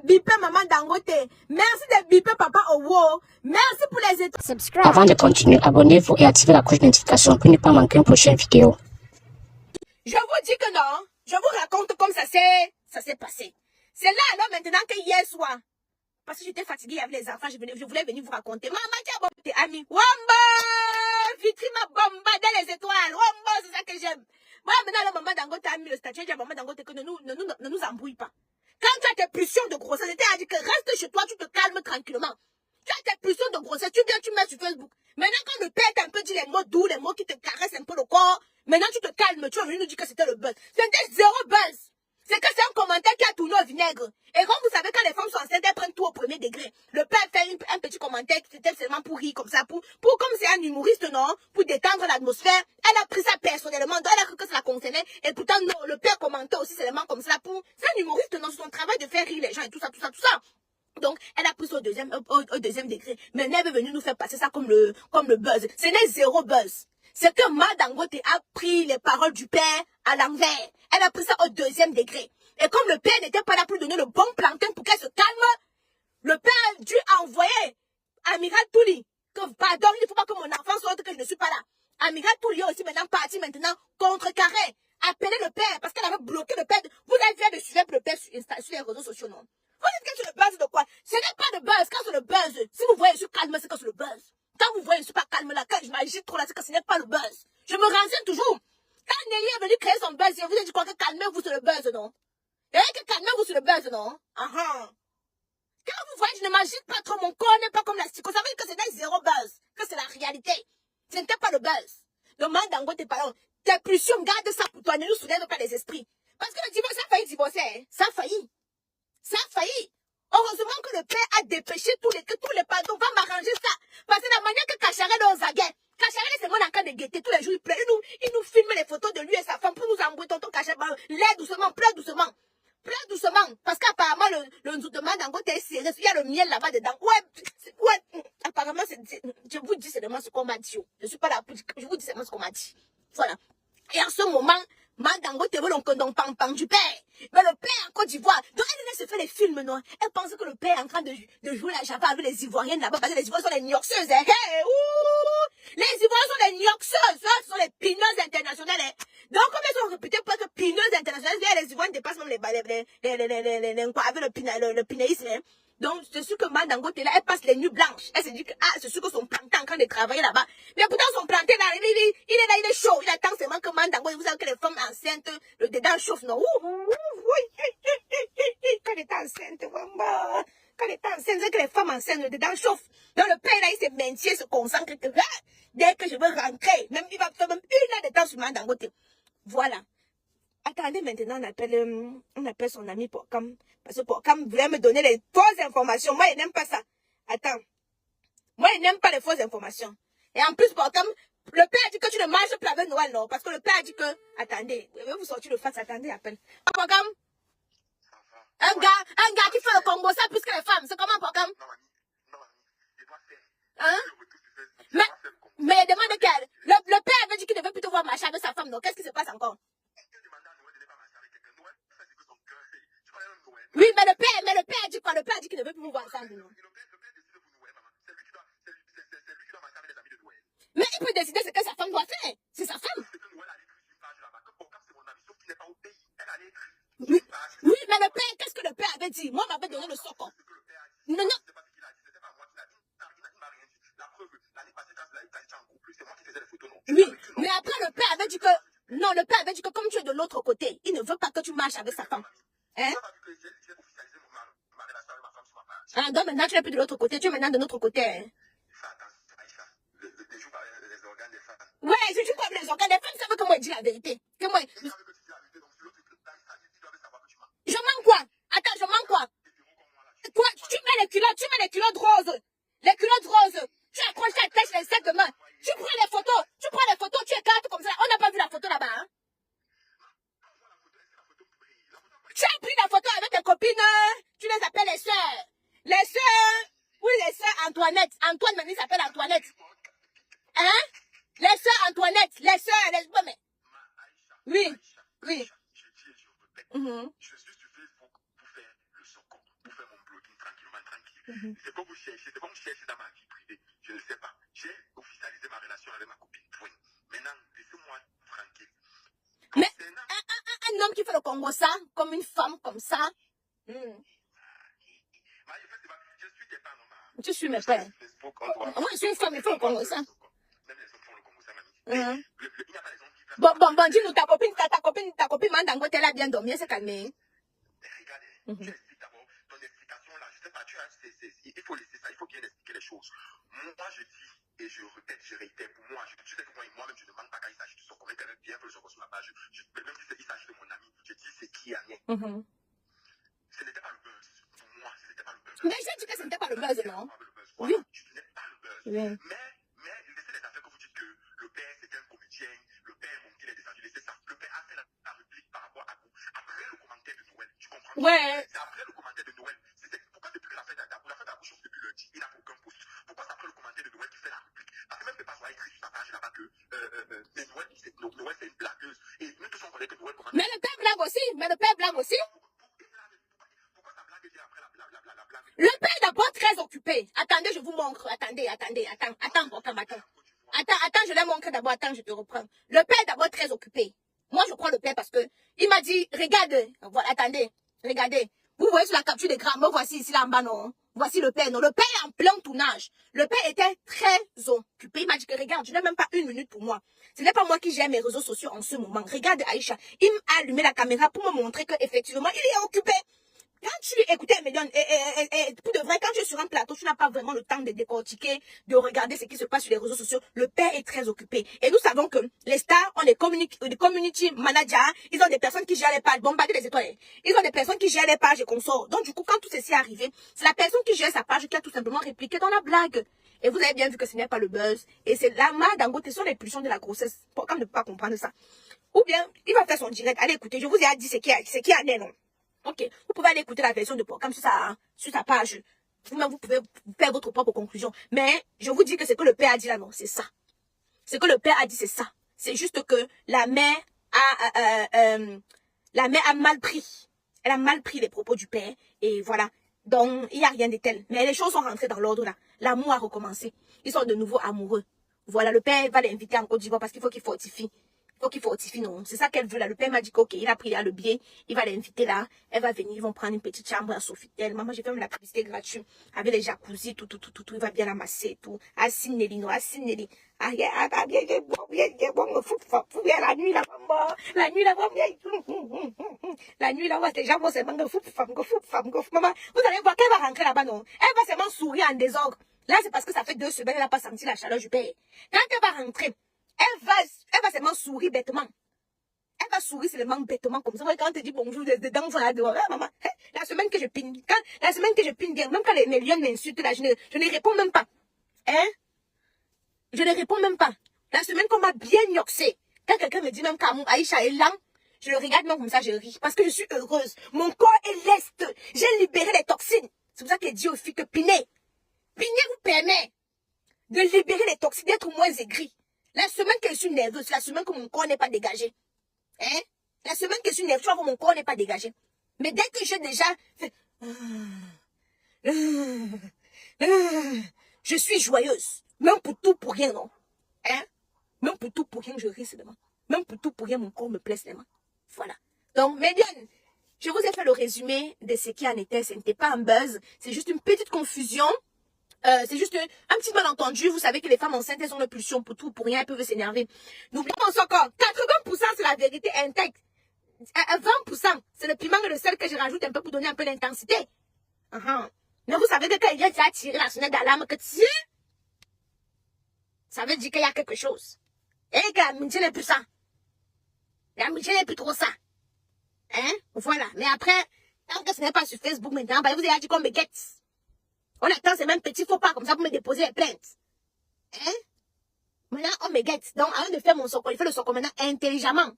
biper maman Dangote. Merci de biper papa Owo. Merci pour les étoiles. Avant de continuer, abonnez-vous et activez la cloche de notification pour ne pas manquer une prochaine vidéo. Je vous dis que non. Je vous raconte comme ça s'est passé. C'est là alors maintenant que hier soir, parce que j'étais fatiguée avec les enfants, je voulais venir vous raconter. Maman, tu as bon, tes amis. Wamba! Vitrima bomba dans les étoiles. Wamba, c'est ça que j'aime. Moi, maintenant, la maman Dangote a mis le statut de maman Dangote que ne nous embrouille pas. Quand tu as tes pulsions de grossesse, c'est-à-dire que reste chez toi, tu te calmes tranquillement. Tu as tes pulsions de grossesse, tu viens, tu mets sur Facebook. Maintenant, quand le père t'a un peu dit les mots doux, les mots qui te caressent un peu le corps, maintenant tu te calmes, tu vas venir nous dire que c'était le buzz. C'était zéro buzz. C'est que c'est un commentaire qui a tourné au vinaigre. Et comme vous savez, quand les femmes sont enceintes, elles prennent tout au premier degré. Le père fait un petit commentaire qui était seulement pour rire comme ça, pour comme c'est un humoriste, non, pour détendre l'atmosphère. Elle a pris ça personnellement, donc elle a cru que ça la concernait. Et pourtant, non, le père commentait aussi seulement comme ça pour... C'est un humoriste, non, c'est son travail de faire rire les gens et tout ça. Donc, elle a pris ça au deuxième degré. Mais elle est venue nous faire passer ça comme le buzz. Ce n'est zéro buzz. C'est que Maman Dangote a pris les paroles du père à l'envers. Elle a pris ça au deuxième degré. Et comme le père n'était pas là pour donner le bon plantain pour qu'elle se calme, le père a dû envoyer Amiral Touli. Que, pardon, il ne faut pas que mon enfant sorte que je ne suis pas là. Amiral Touli est aussi maintenant parti contrecarrer. Appeler le père parce qu'elle avait bloqué le père. Vous avez fait de suivre le père sur les réseaux sociaux, non? Vous dites que c'est le buzz de quoi? Ce n'est pas de buzz. Quand c'est le buzz, si vous voyez je suis calme, c'est que c'est le buzz. Quand vous voyez je suis pas calme là, quand je m'agite trop là, c'est que ce n'est pas le buzz. Je me renseigne toujours. Quand Nelly est venu créer son buzz, je vous ai dit quoi, que calmez-vous sur le buzz, non? Et que calmez-vous sur le buzz, non? Quand vous voyez, je ne m'agite pas trop, mon corps n'est pas comme la psycho. Ça veut dire que c'est zéro buzz, que c'est la réalité. Ce n'était pas le buzz. Donc, Maman Dangote, pardon, tes pulsions, garde ça pour toi, ne nous soulève pas les esprits. Parce que le divorce, ça a failli divorcer, hein? Ça a failli. Ça a failli. Heureusement que le père a dépêché tous les pardons. Va m'arranger ça. Parce que la manière que Kacharel est aux aguets. Kacharel, c'est mon en train de guetter tous les jours. Il nous filme les photos de lui et sa femme pour nous embrouiller. Tonton Kacharel, l'air doucement, pleure doucement. Pleure doucement. Parce qu'apparemment, le Nzoutement Dangote est serré. Il y a le miel là-bas dedans. Ouais. Apparemment, je vous dis seulement ce qu'on m'a dit. Je ne suis pas là pour dire. Je vous dis seulement ce qu'on m'a dit. Voilà. Et en ce moment, Maman Dangote veut donc pam du père. Mais le père en Côte d'Ivoire, donc elle se fait les films, non? Elle pense que le père est en train de jouer la java avec les Ivoiriennes là-bas, parce que les Ivoiriens sont les nioxeuses, hein? Hey, ouh! Les Ivoiriens sont les nioxeuses, ce sont les pineuses internationales, hein? Donc, comme elles sont réputées pour être pineuses internationales, les Ivoiriens dépassent même avec le pinéisme, hein? Donc, c'est sûr que Maman Dangote, là, elle passe les nuits blanches. Elle se dit que, c'est sûr que son plantain est en train de travailler là-bas. Mais pourtant, son plantain, là, il est là, il est chaud. Il attend seulement que Maman Dangote, vous savez que les femmes enceintes, le dedans chauffe, non? Quand elle est enceinte, quand elle est enceinte, c'est que les femmes enceintes, le dedans chauffe. Donc, le père, là, il se maintient, se concentre, que, dès que je veux rentrer, même, il va faire même 1 heure de temps sur Maman Dangote. Voilà. Attendez, maintenant, on appelle son ami Porcam. Parce que Porcam voulait me donner les fausses informations. Moi, il n'aime pas ça. Attends. Moi, il n'aime pas les fausses informations. Et en plus, Porcam, le père a dit que tu ne manges plus avec Noël, non? Parce que le père a dit que... Attendez, je vais vous sortir le face. Attendez, appelle. Porcam? Un gars qui fait le combo, ça plus que les femmes. C'est comment, Porcam? Hein? Mais il demande qu'elle... Le père avait dit qu'il devait plutôt voir marcher avec sa femme, non? Qu'est-ce qui se passe encore? Oui, mais le père a dit quoi? Le père a dit qu'il ne veut plus nous voir ensemble, non? Mais il peut décider ce que sa femme doit faire. C'est sa femme. Oui, mais le père, qu'est-ce que le père avait dit? Moi, m'avait donné le socon. Non. Oui, mais après, le père avait dit que... Non, le père avait dit que comme tu es de l'autre côté, il ne veut pas que tu marches avec sa femme. Hein? Donc maintenant, tu n'es plus de l'autre côté, tu es maintenant de notre côté. Hein? Ouais, je joue comme les organes. Les femmes savent que moi, je dis la vérité. Que moi... Je mens quoi? Attends, je mens quoi? Quoi? Tu mets les culottes roses. Les culottes roses. Tu accroches ta tête les 7 mains. Tu prends les photos, tu écartes comme ça. On n'a pas vu la photo là-bas, hein? Tu as pris la photo avec tes copines, tu les appelles les sœurs. Les sœurs, oui, les sœurs Antoinette. Antoine, maintenant, il s'appelle Antoinette. Hein? Les sœurs Antoinette, les sœurs, les... Mais... Oui. Je suis sur Facebook pour faire le socon, pour faire mon C'est comme vous cherchez, c'est comme vous cherchez dans ma vie privée. Je ne sais pas. J'ai officialisé ma relation avec ma copine. Point. Maintenant, laissez-moi tranquille. Mais un homme qui fait le Congo ça, comme une femme comme ça. Je suis des pas normal. Tu suis mes pères. Moi, je suis une femme, il faut le Congo ça. Même les hommes font le Congo ça, mamie. Il n'y a pas les hommes qui Bon, dis-nous, ta copine, Mandango, elle a bien dormi, elle s'est calmée. Regardez, tu expliques d'abord ton explication là. Je sais pas, il faut laisser ça, il faut bien expliquer les choses. Moi, je dis et je répète, je réitère pour moi. Je sais que moi-même, je ne demande pas quand il s'agit de son copain, quelqu'un vient faire le sur ma page. Même si il s'agit de mon ami, je dis c'est qui en est. Ce n'était pas le buzz. Pour moi, ce n'était pas le buzz. Mais j'ai dit que ce n'était pas le buzz, non? Oui. Je n'ai pas le buzz. Oui. Mais laissez les affaires que vous dites que le père c'était un comédien, le père mon qu'il est descendu, laissez ça. Le père a fait la réplique par rapport à vous. Après le commentaire de Noël, tu comprends? Ouais. C'est après le commentaire de Noël. Pourquoi depuis que la fête d'Adabou, la fête d'Adabou chauffe depuis lundi, il n'a aucun post. Pourquoi c'est après le commentaire de Noël qui fait la réplique? Parce que même Pépé soit écrit sur sa page là-bas que Noël c'est une blagueuse. Et nous tous on connaît que Noël commence. Mais le père blague aussi. Pourquoi ça blague dit après la blague? Le père est d'abord très occupé. Attendez, je vous montre. Attends, je l'ai montré d'abord. Attends, je te reprends. Le père est d'abord très occupé. Moi, je prends le père parce que il m'a dit, regarde, voilà, attendez, regardez. Vous voyez sur la capture d'écran, moi, voici ici là en bas, non? Voici le père, non? Le père est en plein tournage. Le père était très occupé. Il m'a dit que regarde, je n'ai même pas une minute pour moi. Ce n'est pas moi qui gère mes réseaux sociaux en ce moment. Regarde Aïcha, il m'a allumé la caméra pour me montrer qu'effectivement, il est occupé. Quand tu écoutes Médiane, et pour de vrai, quand tu es sur un plateau, tu n'as pas vraiment le temps de décortiquer, de regarder ce qui se passe sur les réseaux sociaux. Le père est très occupé. Et nous savons que les stars ont des community managers, ils ont des personnes qui gèrent les pages, bombarder les étoiles. Ils ont des personnes qui gèrent les pages et consorts. Donc du coup, quand tout ceci est arrivé, c'est la personne qui gère sa page qui a tout simplement répliqué dans la blague. Et vous avez bien vu que ce n'est pas le buzz. Et c'est la Mandango, ce sont les pulsions de la grossesse. Comme ne pas comprendre ça. Ou bien, il va faire son direct. Allez, écoutez, je vous ai dit ce qui en est, non? Ok, vous pouvez aller écouter la version de Porcam sur sa page. Vous-même, vous pouvez faire votre propre conclusion. Mais je vous dis que ce que le père a dit là, non, c'est ça. Ce que le père a dit, c'est ça. C'est juste que la mère a mal pris. Elle a mal pris les propos du père. Et voilà. Donc, il n'y a rien de tel. Mais les choses sont rentrées dans l'ordre là. L'amour a recommencé. Ils sont de nouveau amoureux. Voilà, le père va l'inviter en Côte d'Ivoire parce qu'il faut qu'il fortifie. Non. C'est ça qu'elle veut là. Le père m'a dit ok, il a pris là le billet, il va l'inviter là. Elle va venir, ils vont prendre une petite chambre à Sofitel. Maman, j'ai fait même la publicité gratuite avec les jacuzzi, tout. Il va bien l'amasser, tout. Assine Nelly. La nuit là, on va déjà voir ces mangas maman, vous allez voir qu'elle va rentrer là-bas, non. Elle va seulement sourire en désordre. Là, c'est parce que ça fait 2 semaines, elle n'a pas senti la chaleur du père. Quand elle va rentrer, elle va seulement sourire bêtement. Elle va sourire seulement bêtement comme ça. Quand on te dit bonjour, dedans, voilà, maman. La semaine que je pine bien, même quand les lions m'insultent, là, je ne réponds même pas. Je ne réponds même pas. La semaine qu'on m'a bien yoxé, quand quelqu'un me dit même qu'Aïcha est lent, je le regarde même comme ça, je ris. Parce que je suis heureuse. Mon corps est leste. J'ai libéré les toxines. C'est pour ça qu'elle dit aux filles que Piné vous permet de libérer les toxines, d'être moins aigri. La semaine que je suis nerveuse, la semaine que mon corps n'est pas dégagé. La semaine que je suis nerveuse, tu vois que mon corps n'est pas dégagé. Mais dès que j'ai déjà fait... je suis joyeuse. Même pour tout, pour rien, non? Même pour tout, pour rien, je ris seulement. Même pour tout, pour rien, mon corps me plaît seulement. Voilà. Donc, Médiane, je vous ai fait le résumé de ce qui en était. Ce n'était pas un buzz. C'est juste une petite confusion. C'est juste un petit malentendu. Vous savez que les femmes enceintes, elles ont une pulsion pour tout, pour rien, elles peuvent s'énerver. N'oubliez pas encore, 80% c'est la vérité intègre. 20% c'est le piment et le sel que je rajoute un peu pour donner un peu d'intensité. Mais vous savez que quand il y a déjà tiré la sonnette d'alarme, que tiens, ça veut dire qu'il y a quelque chose. Et que l'amitié n'est plus ça. L'amitié n'est plus trop ça. Voilà. Mais après, tant que ce n'est pas sur Facebook maintenant, bah, vous avez dit qu'on me guette. On attend ces mêmes petits faux pas comme ça pour me déposer les plaintes. Maintenant, on me guette. Donc, avant de faire mon socol, il fait le socol maintenant intelligemment.